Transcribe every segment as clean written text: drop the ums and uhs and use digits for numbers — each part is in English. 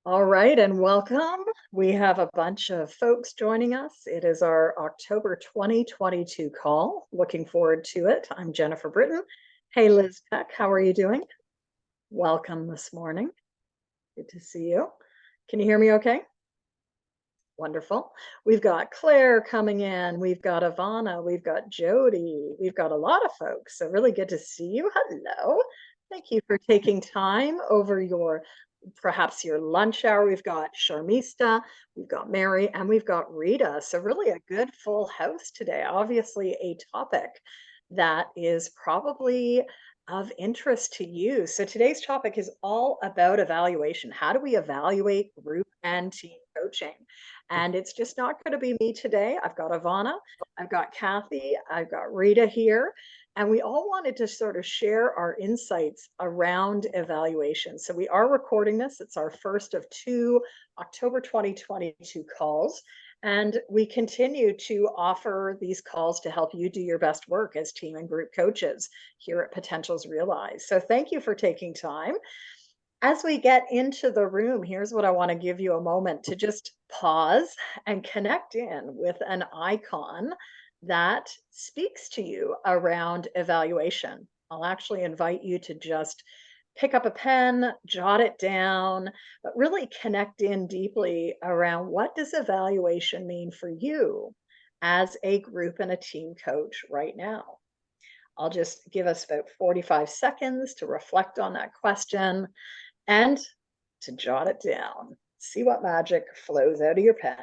All right, and welcome. We have a bunch of folks joining us. It is our October 2022 call. Looking forward to it. I'm Jennifer Britton. Hey, Liz Peck, how are you doing? Welcome this morning. Good to see you. Can you hear me okay? Wonderful. We've got Claire coming in. We've got Ivana. We've got Jody. We've got a lot of folks. So really good to see you. Hello. Thank you for taking time over your perhaps your lunch hour. We've got Sharmista, we've got Mary, and we've got Rita. So really a good full house today. Obviously a topic that is probably of interest to you. So today's topic is all about evaluation. How do we evaluate group and team coaching? And it's just not going to be me today. I've got Ivana, I've got Kathy, I've got Rita here, and we all wanted to sort of share our insights around evaluation. So we are recording this. It's our first of two October 2022 calls. And we continue to offer these calls to help you do your best work as team and group coaches here at Potentials Realize. So thank you for taking time. As we get into the room, here's what I want to give you a moment to just pause and connect in with an icon that speaks to you around evaluation. I'll actually invite you to just pick up a pen, jot it down, but really connect in deeply around what does evaluation mean for you as a group and a team coach right now. I'll just give us about 45 seconds to reflect on that question and to jot it down. See what magic flows out of your pen.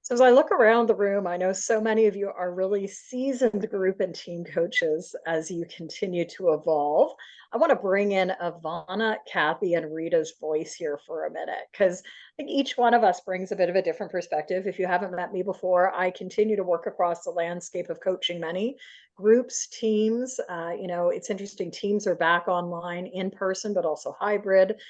So as I look around the room, I know so many of you are really seasoned group and team coaches as you continue to evolve. I want to bring in Ivana, Kathy, and Rita's voice here for a minute, because I think each one of us brings a bit of a different perspective. If you haven't met me before, I continue to work across the landscape of coaching many groups, teams. It's interesting. Teams are back online in person, but also hybrid.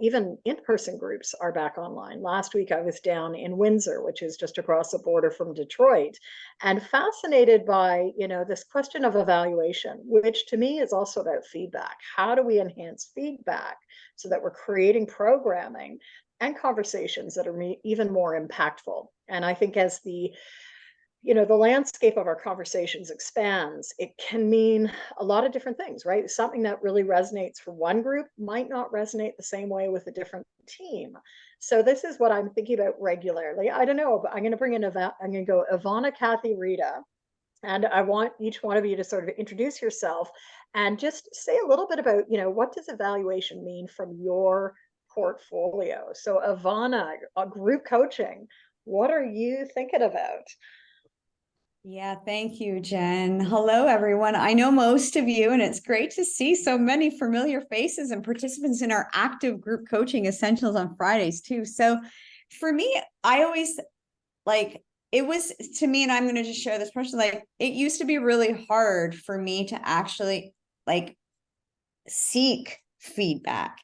Even in-person groups are back online. Last week I was down in Windsor, which is just across the border from Detroit, and fascinated by, this question of evaluation, which to me is also about feedback. How do we enhance feedback so that we're creating programming and conversations that are even more impactful? And I think as the landscape of our conversations expands, it can mean a lot of different things, right? Something that really resonates for one group might not resonate the same way with a different team. So this is what I'm thinking about regularly. I don't know, but I'm going to bring in, I'm going to go Ivana, Kathy, Rita, and I want each one of you to sort of introduce yourself and just say a little bit about, what does evaluation mean from your portfolio? So Ivana, group coaching, what are you thinking about? Yeah, thank you, Jen. Hello, everyone. I know most of you, and it's great to see so many familiar faces and participants in our active group coaching essentials on Fridays, too. So for me, I always it was to me, and I'm going to just share this person, it used to be really hard for me to actually seek feedback,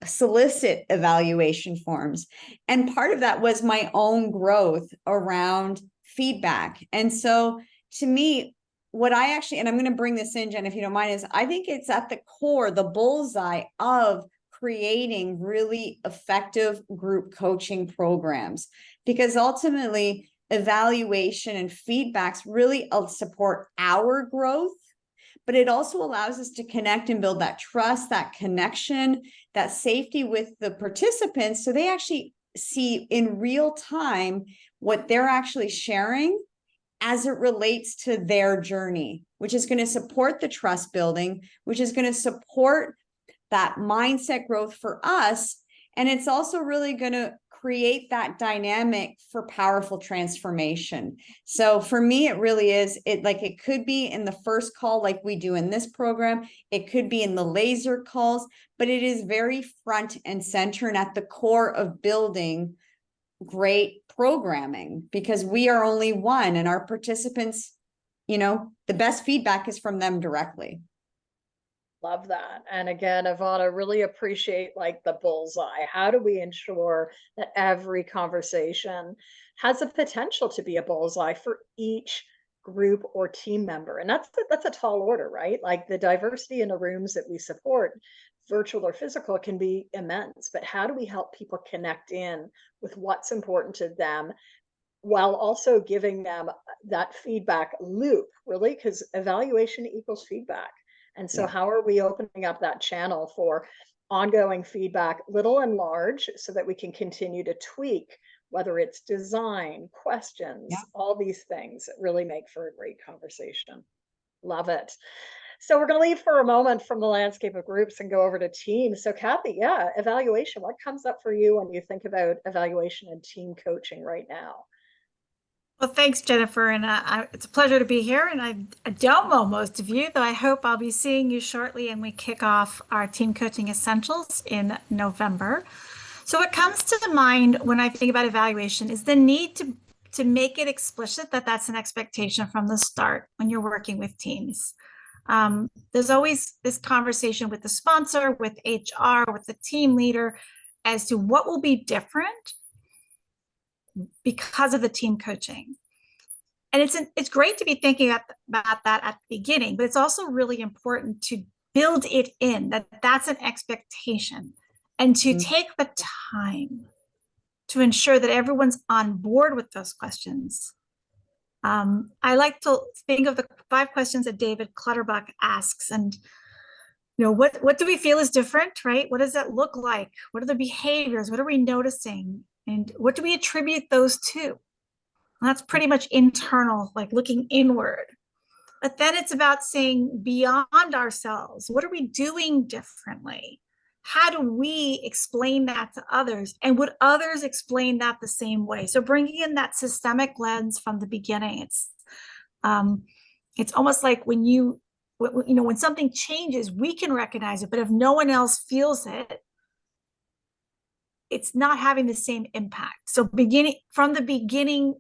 solicit evaluation forms. And part of that was my own growth around feedback. And so to me, what I actually, and I'm going to bring this in, Jen, if you don't mind, is I think it's at the core, the bullseye of creating really effective group coaching programs, because ultimately evaluation and feedbacks really support our growth, but it also allows us to connect and build that trust, that connection, that safety with the participants, so they actually see in real time what they're actually sharing as it relates to their journey, which is going to support the trust building, which is going to support that mindset growth for us. And it's also really going to create that dynamic for powerful transformation. So for me, it really is, it could be in the first call like we do in this program. It could be in the laser calls, but it is very front and center and at the core of building great programming, because we are only one, and our participants, the best feedback is from them directly. Love that. And again, Ivana, really appreciate like the bullseye. How do we ensure that every conversation has the potential to be a bullseye for each group or team member? And that's a tall order, right? Like the diversity in the rooms that we support, virtual or physical, can be immense. But how do we help people connect in with what's important to them while also giving them that feedback loop, really? Because evaluation equals feedback. And so, Yeah. how are we opening up that channel for ongoing feedback, little and large, so that we can continue to tweak, whether it's design, questions, Yeah. all these things that really make for a great conversation. Love it. So, we're going to leave for a moment from the landscape of groups and go over to teams. So, Kathy, yeah, evaluation. What comes up for you when you think about evaluation and team coaching right now? Well, thanks, Jennifer. And it's a pleasure to be here. And I don't know most of you, though I hope I'll be seeing you shortly. And we kick off our Team Coaching Essentials in November. So what comes to mind when I think about evaluation is the need to make it explicit that that's an expectation from the start when you're working with teams. There's always this conversation with the sponsor, with HR, with the team leader as to what will be different because of the team coaching. And it's great to be thinking about that at the beginning, but it's also really important to build it in that that's an expectation, and to take the time to ensure that everyone's on board with those questions. I like to think of the 5 questions that David Clutterbuck asks, and what do we feel is different, right? What does that look like? What are the behaviors? What are we noticing? And what do we attribute those to? And that's pretty much internal, like looking inward. But then it's about saying beyond ourselves, what are we doing differently? How do we explain that to others? And would others explain that the same way? So bringing in that systemic lens from the beginning, it's almost like when when something changes, we can recognize it, but if no one else feels it, it's not having the same impact. So from the beginning,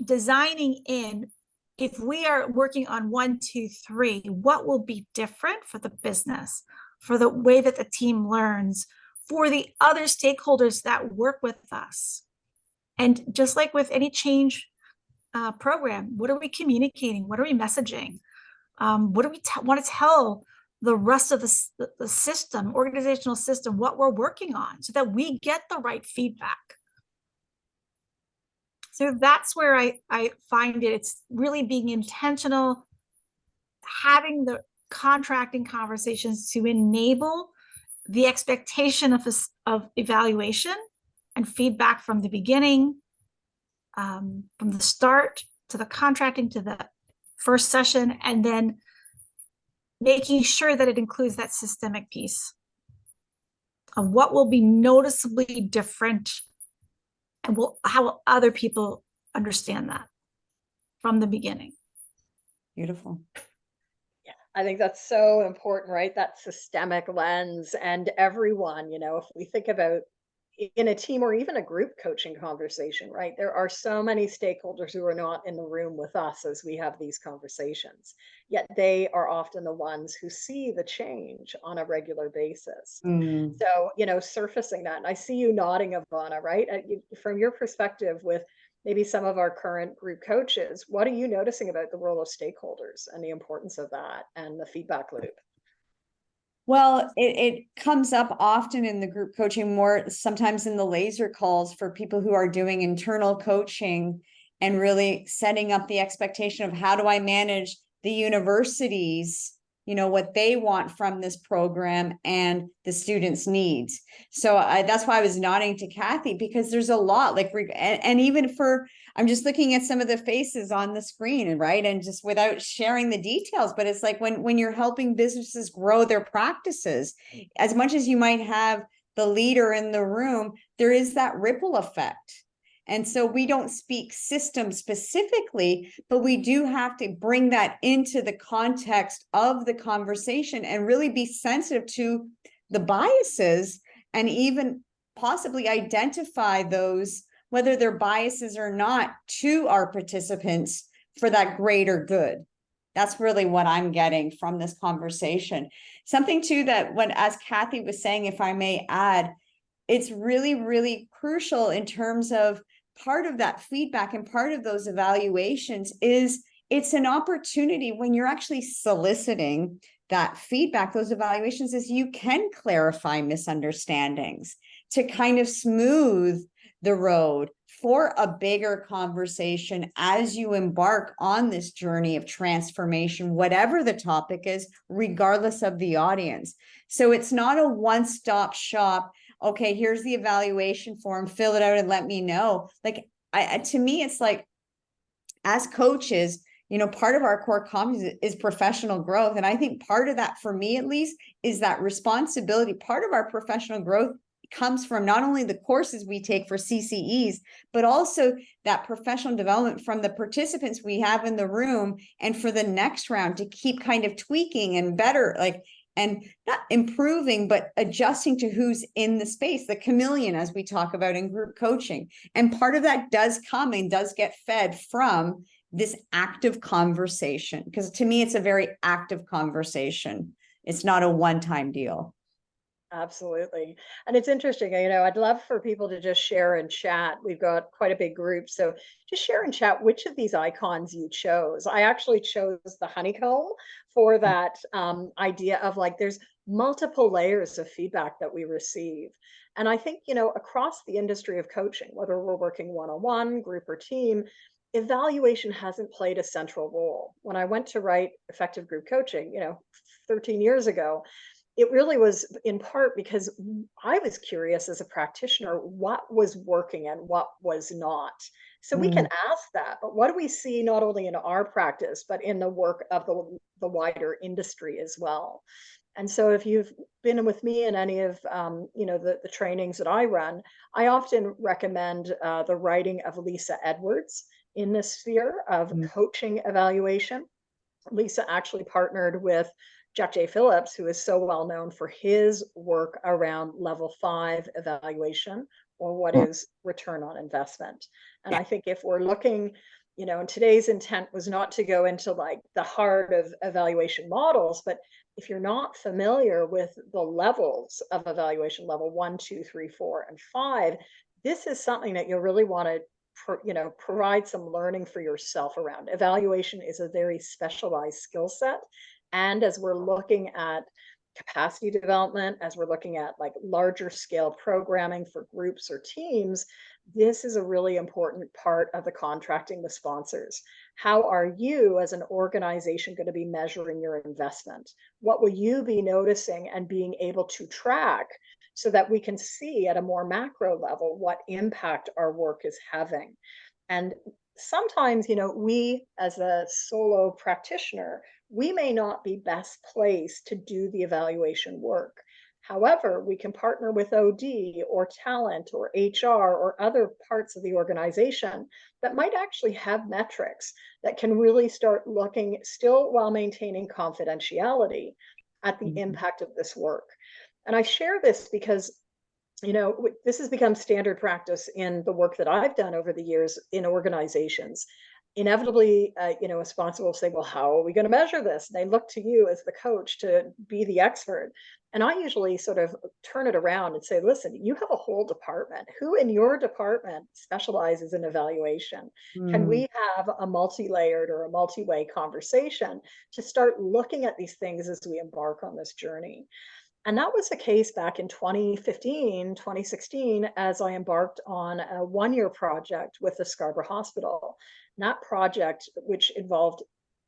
designing in, if we are working on 1, 2, 3, what will be different for the business, for the way that the team learns, for the other stakeholders that work with us? And just like with any change program, what are we communicating? What are we messaging? What do we want to tell the rest of the system, organizational system, what we're working on, so that we get the right feedback? So that's where I find it's really being intentional, having the contracting conversations to enable the expectation of evaluation and feedback from the beginning, from the start to the contracting to the first session, and then making sure that it includes that systemic piece of what will be noticeably different, and how will other people understand that from the beginning. Beautiful. Yeah, I think that's so important, right? That systemic lens. And everyone, if we think about in a team or even a group coaching conversation, right? There are so many stakeholders who are not in the room with us as we have these conversations, yet they are often the ones who see the change on a regular basis. So, surfacing that, and I see you nodding, Ivana, right? From your perspective with maybe some of our current group coaches, what are you noticing about the role of stakeholders and the importance of that and the feedback loop? Well, it comes up often in the group coaching, more sometimes in the laser calls for people who are doing internal coaching and really setting up the expectation of how do I manage the universities, what they want from this program and the students' needs. So that's why I was nodding to Kathy, because there's a lot, and even I'm just looking at some of the faces on the screen, right? And just without sharing the details, but it's like when you're helping businesses grow their practices, as much as you might have the leader in the room, there is that ripple effect. And so we don't speak system specifically, but we do have to bring that into the context of the conversation and really be sensitive to the biases, and even possibly identify those whether they're biases or not, to our participants for that greater good. That's really what I'm getting from this conversation. Something too that when, as Kathy was saying, if I may add, it's really, really crucial in terms of part of that feedback and part of those evaluations is it's an opportunity when you're actually soliciting that feedback, those evaluations, is you can clarify misunderstandings to kind of smooth the road for a bigger conversation as you embark on this journey of transformation, whatever the topic is, regardless of the audience. So it's not a one-stop shop. Okay, here's the evaluation form, fill it out and let me know. Like, to me, it's like, as coaches, you know, part of our core competence is professional growth. And I think part of that, for me at least, is that responsibility. Part of our professional growth comes from not only the courses we take for CCEs, but also that professional development from the participants we have in the room, and for the next round to keep kind of tweaking and better, like, and not improving, but adjusting to who's in the space, the chameleon, as we talk about in group coaching. And part of that does come and does get fed from this active conversation, because to me, it's a very active conversation. It's not a one-time deal. Absolutely. And it's interesting, you know, I'd love for people to just share and chat. We've got quite a big group. So just share and chat which of these icons you chose. I actually chose the honeycomb for that idea of like, there's multiple layers of feedback that we receive. And I think, you know, across the industry of coaching, whether we're working one-on-one, group or team, evaluation hasn't played a central role. When I went to write Effective Group Coaching, you know, 13 years ago, it really was in part because I was curious as a practitioner what was working and what was not. So we can ask that, but what do we see not only in our practice, but in the work of the wider industry as well? And so if you've been with me in any of you know, the trainings that I run, I often recommend the writing of Lisa Edwards in this sphere of coaching evaluation. Lisa actually partnered with Jack J. Phillips, who is so well known for his work around level 5 evaluation, or what is return on investment. And I think if we're looking, you know, and today's intent was not to go into like the heart of evaluation models, but if you're not familiar with the levels of evaluation, level 1, 2, 3, 4, and 5, this is something that you'll really want to you know, provide some learning for yourself around. Evaluation is a very specialized skill set. And as we're looking at capacity development, as we're looking at like larger scale programming for groups or teams, this is a really important part of the contracting with sponsors. How are you as an organization going to be measuring your investment? What will you be noticing and being able to track so that we can see at a more macro level what impact our work is having? And sometimes, you know, we as a solo practitioner, we may not be best placed to do the evaluation work. However, we can partner with OD or talent or HR or other parts of the organization that might actually have metrics that can really start looking, still while maintaining confidentiality, at the impact of this work. And I share this because, you know, this has become standard practice in the work that I've done over the years in organizations. Inevitably, you know, a sponsor will say, well, how are we going to measure this? And they look to you as the coach to be the expert. And I usually sort of turn it around and say, listen, you have a whole department. Who in your department specializes in evaluation? Can we have a multi-layered or a multi-way conversation to start looking at these things as we embark on this journey? And that was the case back in 2015, 2016, as I embarked on a one-year project with the Scarborough Hospital. And that project, which involved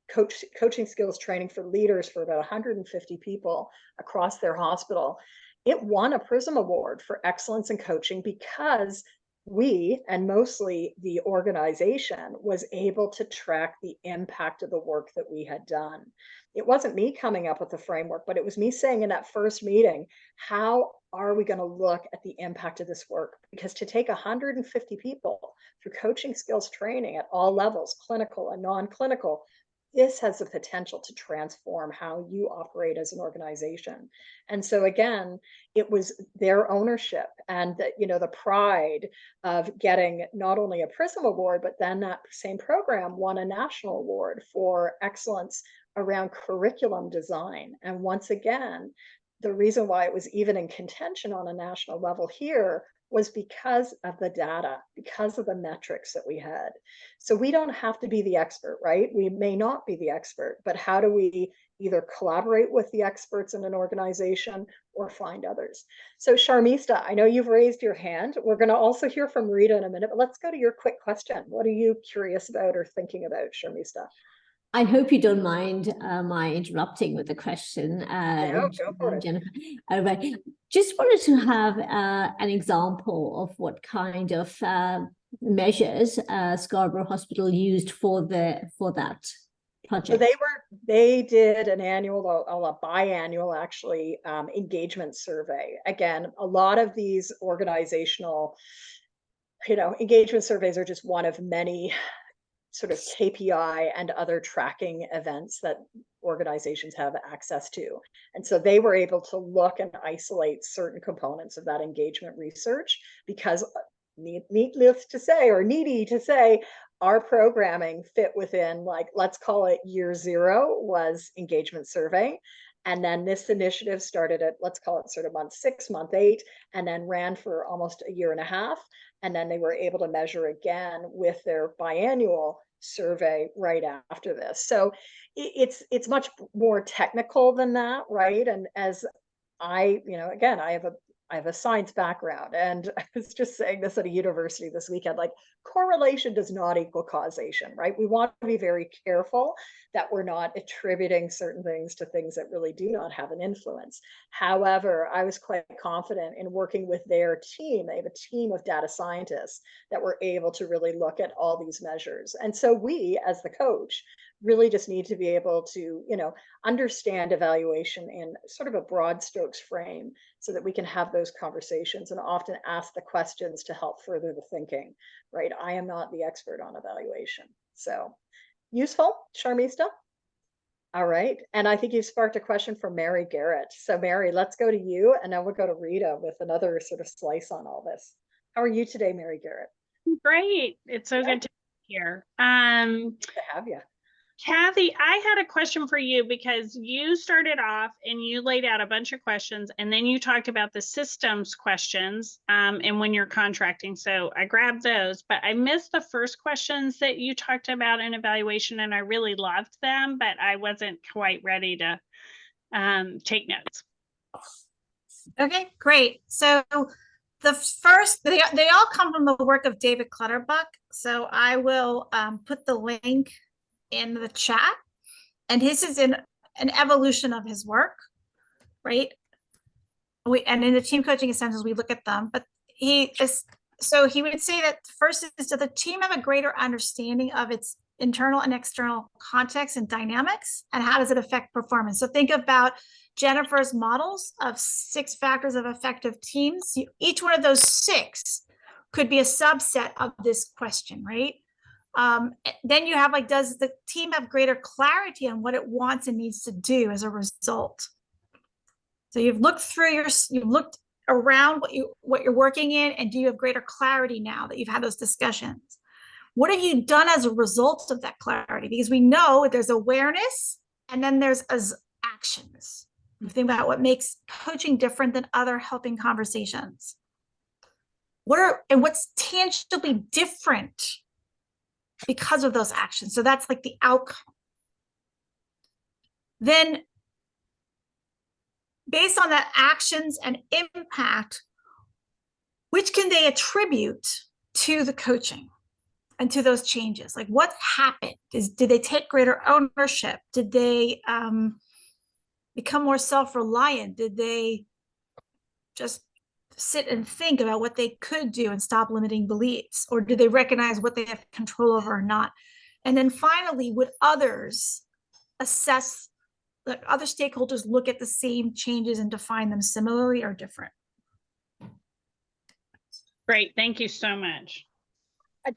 coaching skills training for leaders for about 150 people across their hospital, it won a PRISM Award for excellence in coaching because we, and mostly the organization, was able to track the impact of the work that we had done. It wasn't me coming up with the framework, but it was me saying in that first meeting, how are we going to look at the impact of this work? Because to take 150 people through coaching skills training at all levels, clinical and non-clinical, this has the potential to transform how you operate as an organization. And so again, it was their ownership and the, the pride of getting not only a Prism Award, but then that same program won a national award for excellence around curriculum design. And once again, the reason why it was even in contention on a national level here was because of the data, because of the metrics that we had. So we don't have to be the expert, right? We may not be the expert, but how do we either collaborate with the experts in an organization or find others? So Sharmista, I know you've raised your hand. We're going to also hear from Rita in a minute, but let's go to your quick question. What are you curious about or thinking about, Sharmista? I hope you don't mind my interrupting with the question, No, go for it. Jennifer. Right. Just wanted to have an example of what kind of measures Scarborough Hospital used for that project. So they did an annual, a biannual actually, engagement survey. Again, a lot of these organizational, engagement surveys are just one of many sort of KPI and other tracking events that organizations have access to. And so they were able to look and isolate certain components of that engagement research because needless to say, or needy to say, our programming fit within, like, let's call it year 0 was engagement survey. And then this initiative started at, let's call it sort of month 6, month 8, and then ran for almost a year and a half. And then they were able to measure again with their biannual survey right after this. So it's much more technical than that, right? And as again, I have a science background, and I was just saying this at a university this weekend, like, correlation does not equal causation, right? We want to be very careful that we're not attributing certain things to things that really do not have an influence. However, I was quite confident in working with their team. They have a team of data scientists that were able to really look at all these measures. And so we, as the coach, really just need to be able to, understand evaluation in sort of a broad strokes frame so that we can have those conversations and often ask the questions to help further the thinking, right? I am not the expert on evaluation. So useful, Sharmista? All right. And I think you've sparked a question from Mary Garrett. So Mary, let's go to you, and then we'll go to Rita with another sort of slice on all this. How are you today, Mary Garrett? Great. It's so good to be here. Good to have you. Kathy, I had a question for you because you started off and you laid out a bunch of questions, and then you talked about the systems questions and when you're contracting. So I grabbed those, but I missed the first questions that you talked about in evaluation, and I really loved them, but I wasn't quite ready to take notes. Okay, great. So the first, they all come from the work of David Clutterbuck. So I will put the link in the chat, and his is in an evolution of his work, right? And in the team coaching essentials, we look at them, but he would say that first is, does the team have a greater understanding of its internal and external context and dynamics, and how does it affect performance? So think about Jennifer's models of 6 factors of effective teams. Each one of those 6 could be a subset of this question, right? Then you have, like, does the team have greater clarity on what it wants and needs to do as a result? So you've looked around what you're working in, and do you have greater clarity now that you've had those discussions? What have you done as a result of that clarity? Because we know there's awareness and then there's actions. You think about what makes coaching different than other helping conversations. What's tangibly different because of those actions? So that's like the outcome. Then based on that actions and impact, which can they attribute to the coaching and to those changes? Like, what happened? Did they take greater ownership? Did they become more self-reliant? Did they just sit and think about what they could do and stop limiting beliefs? Or did they recognize what they have control over or not? And then finally, would others assess, like, other stakeholders look at the same changes and define them similarly or different? Great. Thank you so much.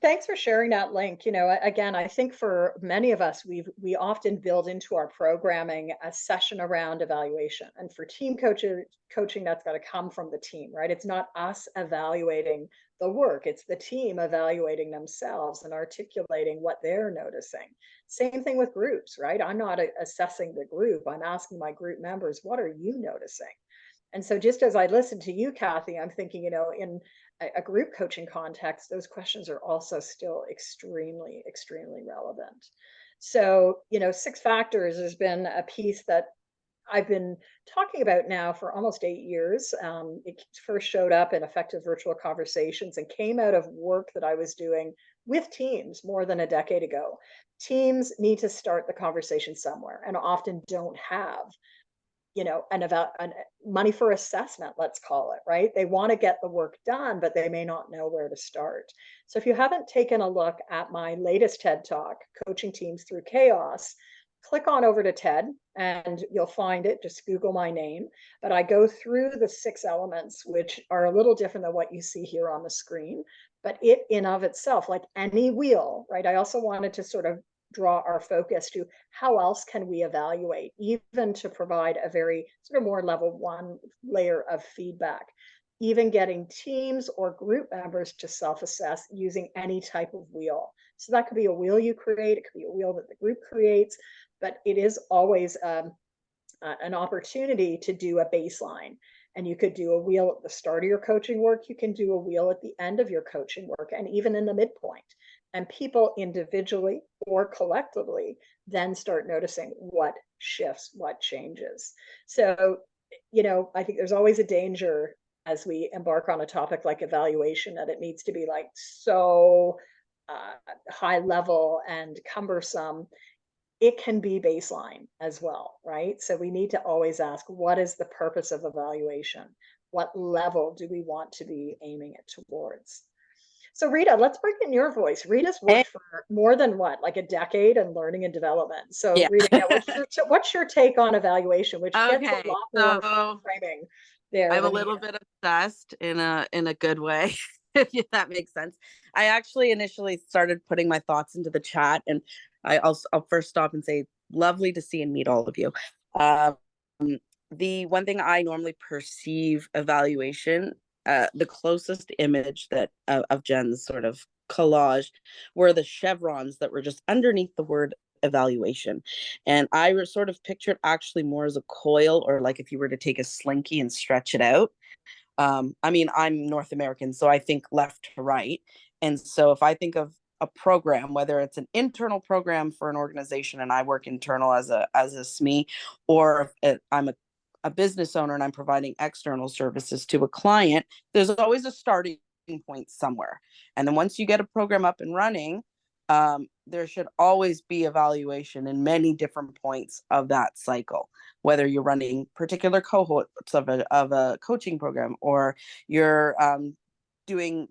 Thanks for sharing that link. Again, I think for many of us, we often build into our programming a session around evaluation. And for coaching, that's got to come from the team, right? It's not us evaluating the work, it's the team evaluating themselves and articulating what they're noticing. Same thing with groups, right? I'm not assessing the group, I'm asking my group members, what are you noticing? And so just as I listened to you, Kathy, I'm thinking, in a group coaching context, those questions are also still extremely, extremely relevant. So, six factors has been a piece that I've been talking about now for almost 8 years. It first showed up in effective virtual conversations and came out of work that I was doing with teams more than a decade ago. Teams need to start the conversation somewhere and often don't have an money for assessment, let's call it, right? They want to get the work done, but they may not know where to start. So if you haven't taken a look at my latest TED Talk, Coaching Teams Through Chaos, click on over to TED and you'll find it. Just Google my name. But I go through the 6 elements, which are a little different than what you see here on the screen. But it in of itself, like any wheel, right? I also wanted to sort of draw our focus to how else can we evaluate, even to provide a very sort of more level 1 layer of feedback, even getting teams or group members to self-assess using any type of wheel. So that could be a wheel you create, it could be a wheel that the group creates, but it is always an opportunity to do a baseline. And you could do a wheel at the start of your coaching work, you can do a wheel at the end of your coaching work, and even in the midpoint. And people individually or collectively then start noticing what shifts, what changes. So, I think there's always a danger as we embark on a topic like evaluation that it needs to be like so high level and cumbersome. It can be baseline as well, right? So we need to always ask, what is the purpose of evaluation? What level do we want to be aiming it towards? So Rita, let's bring in your voice. Rita's worked for more than like a decade in learning and development. So Yeah. Rita, what's your take on evaluation, which gets a Okay, lot more so framing there. I'm a little bit obsessed in a good way, if that makes sense. I actually initially started putting my thoughts into the chat, and I'll first stop and say, lovely to see and meet all of you. The one thing I normally perceive evaluation, the closest image that of Jen's sort of collage were the chevrons that were just underneath the word evaluation. And I sort of pictured actually more as a coil, or like if you were to take a slinky and stretch it out. I mean, I'm North American, so I think left to right. And so if I think of a program, whether it's an internal program for an organization and I work internal as a SME, or if I'm a business owner and I'm providing external services to a client, there's always a starting point somewhere. And then once you get a program up and running, there should always be evaluation in many different points of that cycle, whether you're running particular cohorts of a coaching program, or you're doing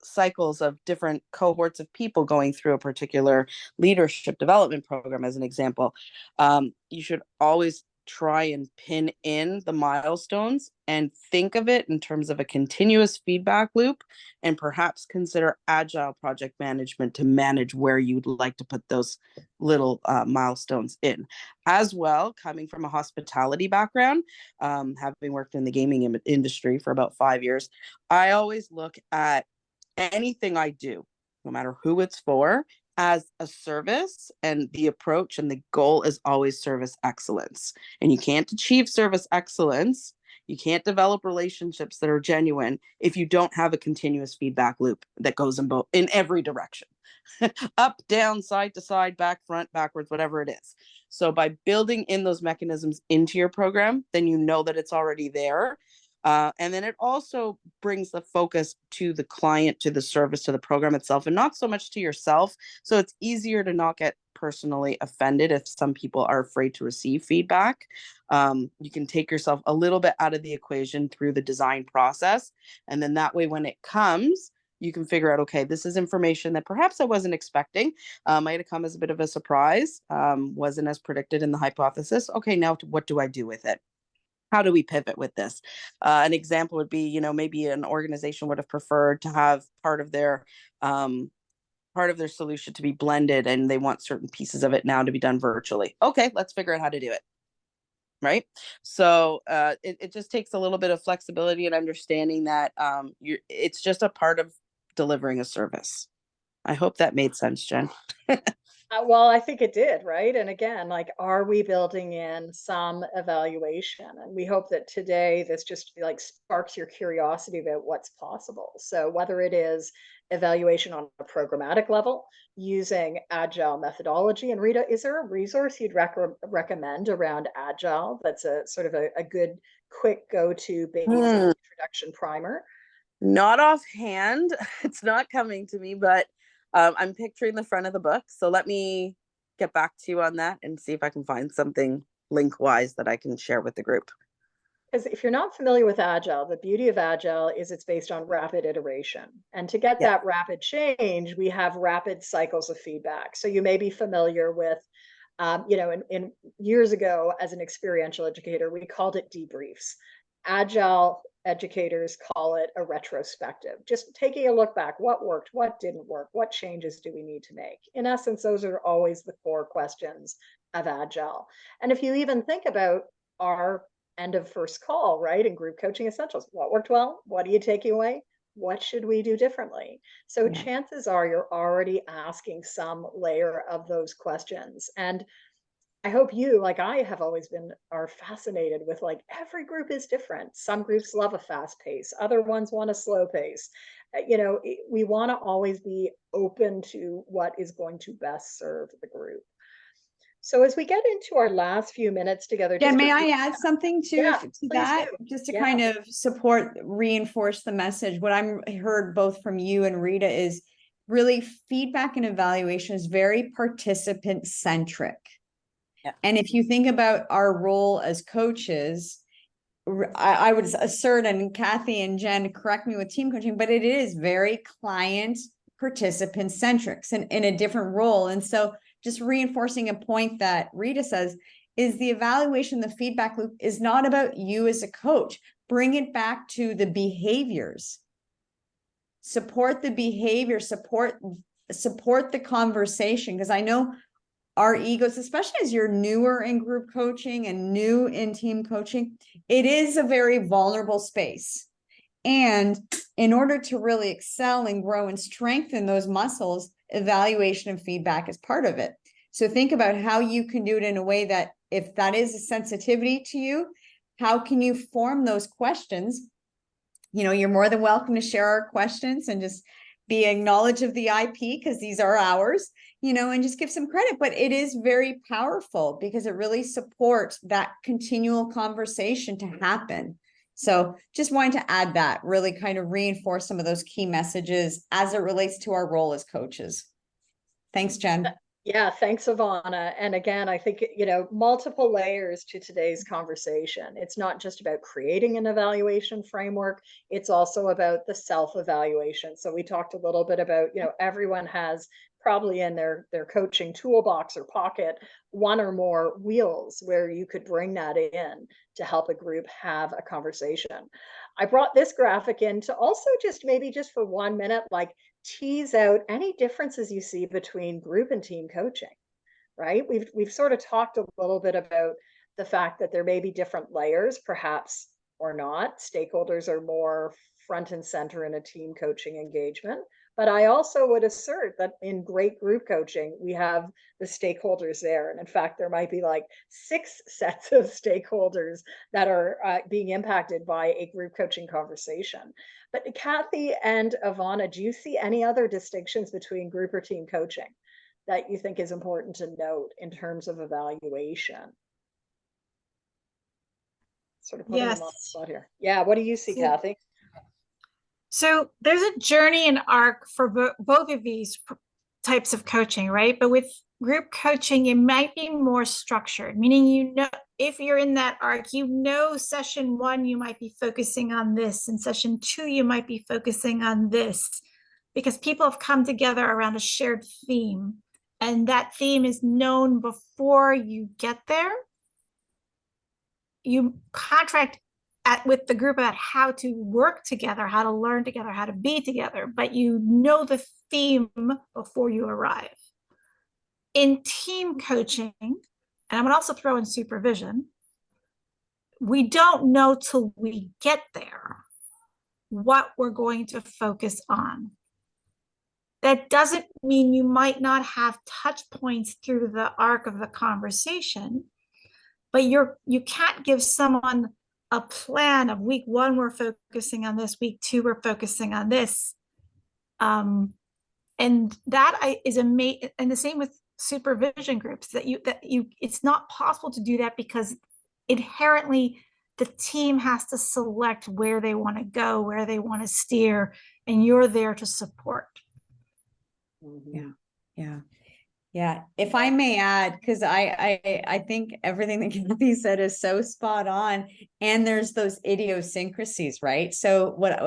cycles of different cohorts of people going through a particular leadership development program, as an example. You should always try and pin in the milestones and think of it in terms of a continuous feedback loop, and perhaps consider agile project management to manage where you'd like to put those little milestones in. As well, coming from a hospitality background, having worked in the gaming industry for about 5 years, I always look at anything I do, no matter who it's for, as a service, and the approach and the goal is always service excellence. And you can't achieve service excellence, you can't develop relationships that are genuine if you don't have a continuous feedback loop that goes in every direction. Up, down, side to side, back, front, backwards, whatever it is. So by building in those mechanisms into your program, then you know that it's already there. And then it also brings the focus to the client, to the service, to the program itself, and not so much to yourself. So it's easier to not get personally offended if some people are afraid to receive feedback. You can take yourself a little bit out of the equation through the design process. And then that way, when it comes, you can figure out, okay, this is information that perhaps I wasn't expecting. Might have come as a bit of a surprise, wasn't as predicted in the hypothesis. Okay, now what do I do with it? How do we pivot with this? An example would be, maybe an organization would have preferred to have part of their part of their solution to be blended and they want certain pieces of it now to be done virtually. Okay, let's figure out how to do it. Right. So it just takes a little bit of flexibility and understanding that it's just a part of delivering a service. I hope that made sense, Jen. Well, I think it did, right? And again, like, are we building in some evaluation? And we hope that today this just like sparks your curiosity about what's possible. So whether it is evaluation on a programmatic level using agile methodology, and Rita, is there a resource you'd recommend around agile that's a sort of a good, quick go-to basic introduction primer? Not offhand. It's not coming to me, but I'm picturing the front of the book. So let me get back to you on that and see if I can find something link-wise that I can share with the group. Because if you're not familiar with Agile, the beauty of Agile is it's based on rapid iteration. And to get that rapid change, we have rapid cycles of feedback. So you may be familiar with, in years ago as an experiential educator, we called it debriefs. Agile educators call it a retrospective, just taking a look back. What worked, what didn't work, what changes do we need to make? In essence, those are always the core questions of Agile. And if you even think about our end of first call, right, in group coaching essentials, what worked well, what are you taking away, what should we do differently? So chances are you're already asking some layer of those questions. And I hope you, like I have always been, are fascinated with, like, every group is different. Some groups love a fast pace, other ones want a slow pace. We want to always be open to what is going to best serve the group. So as we get into our last few minutes together, Jen, may I add something to that? do. Just to kind of reinforce the message. What I'm heard both from you and Rita is really feedback and evaluation is very participant centric. Yeah. And if you think about our role as coaches, I would assert, and Kathy and Jen, correct me with team coaching, but it is very client participant centric and in a different role. And so just reinforcing a point that Rita says is the evaluation, the feedback loop is not about you as a coach. Bring it back to the behaviors. Support the behavior, support the conversation. Because I know our egos, especially as you're newer in group coaching and new in team coaching, it is a very vulnerable space. And in order to really excel and grow and strengthen those muscles, evaluation and feedback is part of it. So think about how you can do it in a way that, if that is a sensitivity to you, how can you form those questions? You're more than welcome to share our questions and just be acknowledge of the IP, because these are ours, and just give some credit. But it is very powerful because it really supports that continual conversation to happen. So just wanted to add that, really kind of reinforce some of those key messages as it relates to our role as coaches. Thanks, Jen. Yeah, thanks, Ivana. And again, I think, multiple layers to today's conversation. It's not just about creating an evaluation framework. It's also about the self-evaluation. So we talked a little bit about, everyone has probably in their coaching toolbox or pocket one or more wheels where you could bring that in to help a group have a conversation. I brought this graphic in to also just maybe just for 1 minute, like, tease out any differences you see between group and team coaching, right? We've sort of talked a little bit about the fact that there may be different layers, perhaps, or not. Stakeholders are more front and center in a team coaching engagement. But I also would assert that in great group coaching, we have the stakeholders there. And in fact, there might be like 6 sets of stakeholders that are being impacted by a group coaching conversation. But Kathy and Ivana, do you see any other distinctions between group or team coaching that you think is important to note in terms of evaluation? Sort of putting them on the spot here. Yeah, what do you see, Kathy? So there's a journey and arc for both of these types of coaching, right? But with group coaching, it might be more structured, meaning, if you're in that arc, session 1, you might be focusing on this, and session 2, you might be focusing on this, because people have come together around a shared theme, and that theme is known before you get there. You contract with the group about how to work together, how to learn together, how to be together, but you know the theme before you arrive. In team coaching, and I'm gonna also throw in supervision, we don't know till we get there what we're going to focus on. That doesn't mean you might not have touch points through the arc of the conversation, but you can't give someone a plan of week 1 we're focusing on this, week 2 we're focusing on this, and that is amazing. And the same with supervision groups, that you it's not possible to do that because inherently the team has to select where they want to go, where they want to steer, and you're there to support. Yeah. If I may add, because I think everything that Kathy said is so spot on, and there's those idiosyncrasies, right? So what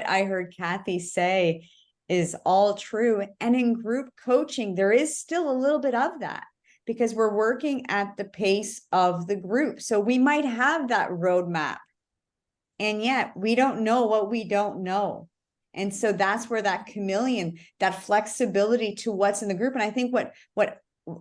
I heard Kathy say is all true. And in group coaching, there is still a little bit of that because we're working at the pace of the group. So we might have that roadmap, and yet we don't know what we don't know. And so that's where that chameleon, that flexibility to what's in the group. And I think what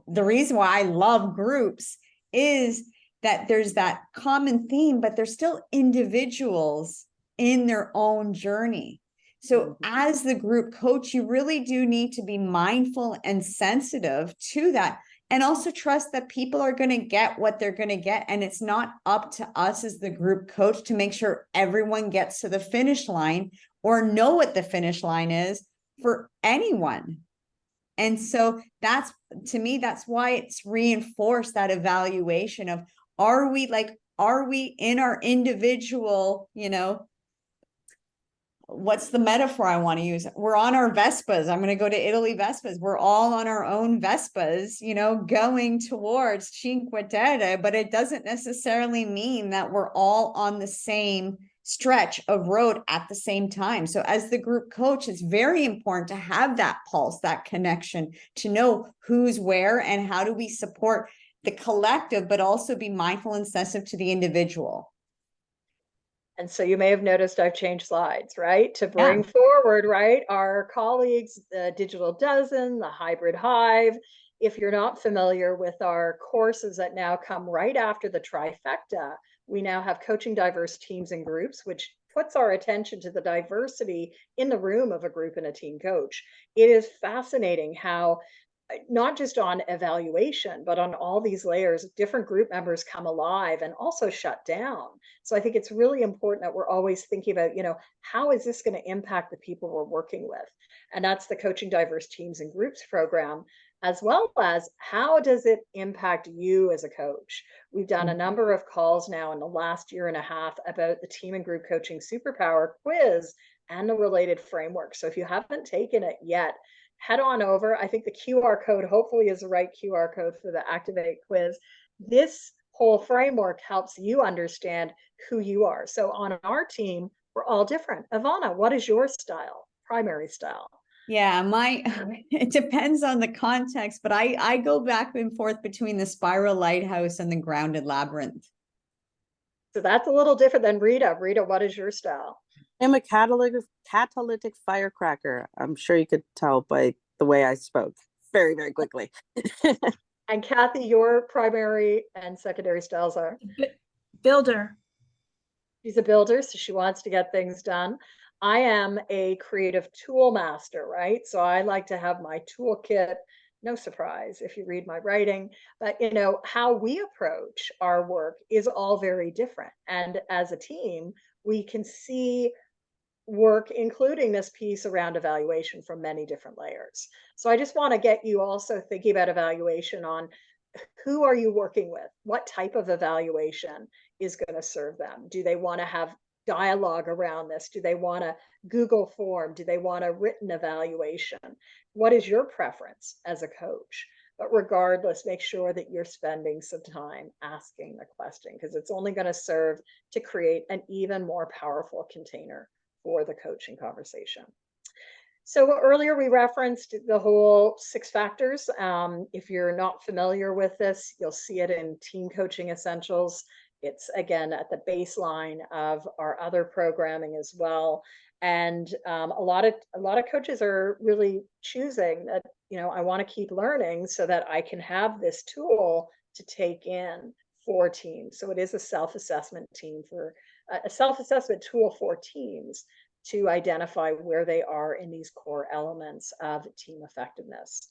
the reason why I love groups is that there's that common theme, but they're still individuals in their own journey. So as the group coach, you really do need to be mindful and sensitive to that. And also trust that people are going to get what they're going to get. And it's not up to us as the group coach to make sure everyone gets to the finish line or know what the finish line is for anyone. And so that's, to me, that's why it's reinforced that evaluation of, are we in our individual, what's the metaphor I want to use? We're on our Vespas. I'm going to go to Italy Vespas. We're all on our own Vespas, going towards Cinque Terre, but it doesn't necessarily mean that we're all on the same stretch of road at the same time. So as the group coach, it's very important to have that pulse, that connection, to know who's where and how do we support the collective, but also be mindful and sensitive to the individual. And so you may have noticed I've changed slides, right? To bring forward, right, our colleagues, the Digital Dozen, the Hybrid Hive. If you're not familiar with our courses that now come right after the trifecta, we now have coaching diverse teams and groups, which puts our attention to the diversity in the room of a group and a team coach. It is fascinating how not just on evaluation, but on all these layers, different group members come alive and also shut down. So I think it's really important that we're always thinking about, how is this going to impact the people we're working with? And that's the Coaching Diverse Teams and Groups program, as well as how does it impact you as a coach? We've done a number of calls now in the last year and a half about the Team and Group Coaching Superpower quiz and the related framework. So if you haven't taken it yet, head on over. I think the QR code hopefully is the right QR code for the Activate quiz. This whole framework helps you understand who you are. So on our team, we're all different. Ivana, what is your style, primary style? Yeah, it depends on the context, but I go back and forth between the spiral lighthouse and the grounded labyrinth. So that's a little different than Rita. Rita, what is your style? I'm a catalytic firecracker. I'm sure you could tell by the way I spoke very, very quickly. And Kathy, your primary and secondary styles are? Builder. She's a builder, so she wants to get things done. I am a creative tool master, right? So I like to have my toolkit. No surprise if you read my writing, but how we approach our work is all very different. And as a team, we can see work, including this piece around evaluation, from many different layers. So I just want to get you also thinking about evaluation on who are you working with? What type of evaluation is going to serve them? Do they want to have dialogue around this? Do they want a Google form? Do they want a written evaluation? What is your preference as a coach? But regardless, make sure that you're spending some time asking the question, because it's only going to serve to create an even more powerful container for the coaching conversation. So earlier we referenced the whole 6 factors. If you're not familiar with this, you'll see it in Team Coaching Essentials. It's again at the baseline of our other programming as well. And a lot of coaches are really choosing that, you know, I want to keep learning so that I can have this tool to take in for teams. So it is a self-assessment team for a self-assessment tool for teams to identify where they are in these core elements of team effectiveness.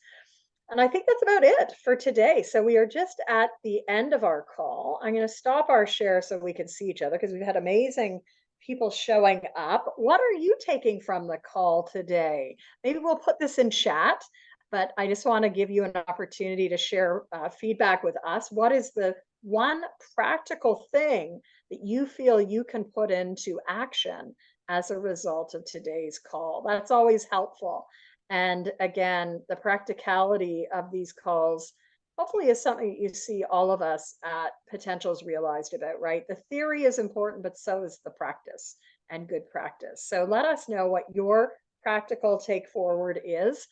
And I think that's about it for today. So we are just at the end of our call. I'm going to stop our share so we can see each other because we've had amazing people showing up. What are you taking from the call today? Maybe we'll put this in chat, but I just want to give you an opportunity to share feedback with us. What is the one practical thing that you feel you can put into action as a result of today's call? That's always helpful. And again, the practicality of these calls hopefully is something you see all of us at Potentials realized about, right? The theory is important, but so is the practice and good practice. So let us know what your practical take forward is.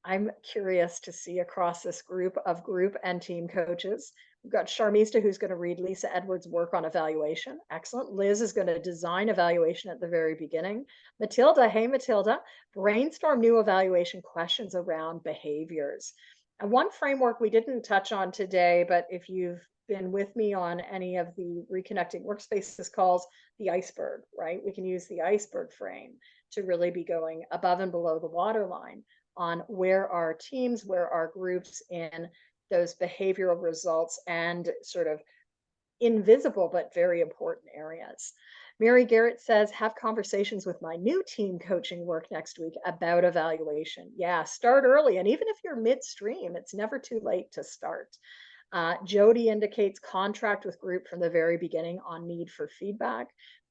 I'm curious to see across this group of group and team coaches. We've got Sharmista, who's going to read Lisa Edwards' work on evaluation. Excellent. Liz is going to design evaluation at the very beginning. Matilda, hey, Matilda, brainstorm new evaluation questions around behaviors. And one framework we didn't touch on today, but if you've been with me on any of the Reconnecting Workspaces calls, the iceberg, right? We can use the iceberg frame to really be going above and below the waterline on where are teams, where are groups in those behavioral results and sort of invisible but very important areas. Mary Garrett says, have conversations with my new team coaching work next week about evaluation. Yeah, start early. And even if you're midstream, it's never too late to start. Jody indicates contract with group from the very beginning on need for feedback.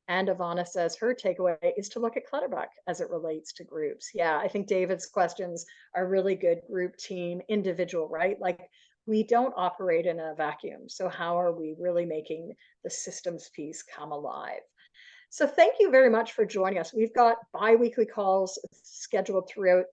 And Ivana says her takeaway is to look at Clutterbuck as it relates to groups. Yeah, I think David's questions are really good group, team, individual, right? Like we don't operate in a vacuum. So how are we really making the systems piece come alive? So thank you very much for joining us. We've got bi-weekly calls scheduled throughout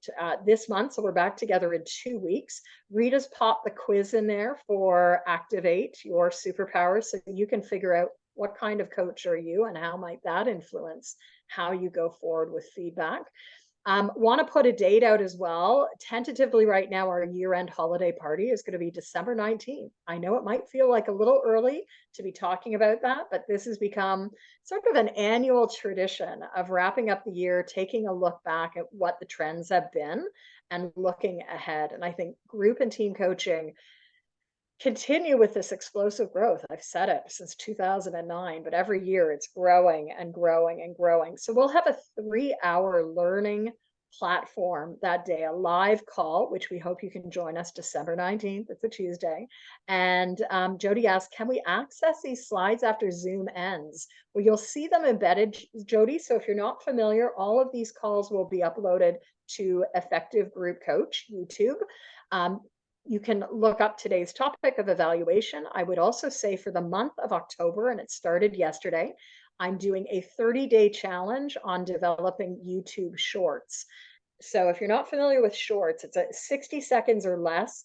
this month. So we're back together in 2 weeks. Rita's popped the quiz in there for Activate Your Superpowers so you can figure out what kind of coach are you and how might that influence how you go forward with feedback. Want to put a date out as well. Tentatively right now, our year-end holiday party is going to be December 19th. I know it might feel like a little early to be talking about that, but this has become sort of an annual tradition of wrapping up the year, taking a look back at what the trends have been and looking ahead. And I think group and team coaching continue with this explosive growth. I've said it since 2009, but every year it's growing and growing and growing. So we'll have a 3-hour learning platform that day, a live call, which we hope you can join us December 19th. It's a Tuesday. And Jody asked, can we access these slides after Zoom ends? Well, you'll see them embedded, Jody. So if you're not familiar, all of these calls will be uploaded to Effective Group Coach YouTube. You can look up today's topic of evaluation. I would also say for the month of October, and it started yesterday, I'm doing a 30-day challenge on developing YouTube shorts. So if you're not familiar with shorts, it's a 60 seconds or less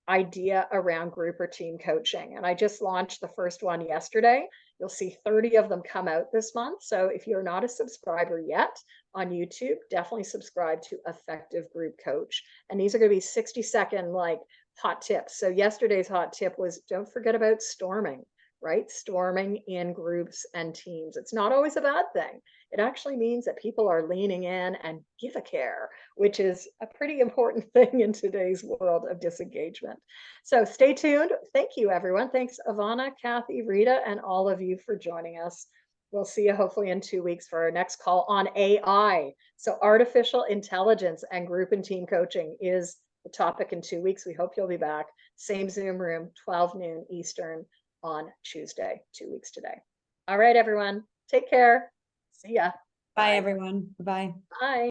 idea around group or team coaching. And I just launched the first one yesterday. You'll see 30 of them come out this month. So if you're not a subscriber yet on YouTube, definitely subscribe to Effective Group Coach. And these are going to be 60-second like hot tips. So yesterday's hot tip was don't forget about storming, right? Storming in groups and teams. It's not always a bad thing. It actually means that people are leaning in and give a care, which is a pretty important thing in today's world of disengagement. So stay tuned. Thank you, everyone. Thanks, Ivana, Kathy, Rita, and all of you for joining us. We'll see you hopefully in 2 weeks for our next call on AI. So artificial intelligence and group and team coaching is the topic in 2 weeks. We hope you'll be back. Same Zoom room, 12 noon Eastern on Tuesday, 2 weeks today. All right, everyone. Take care. See ya. Bye, everyone. Bye. Bye.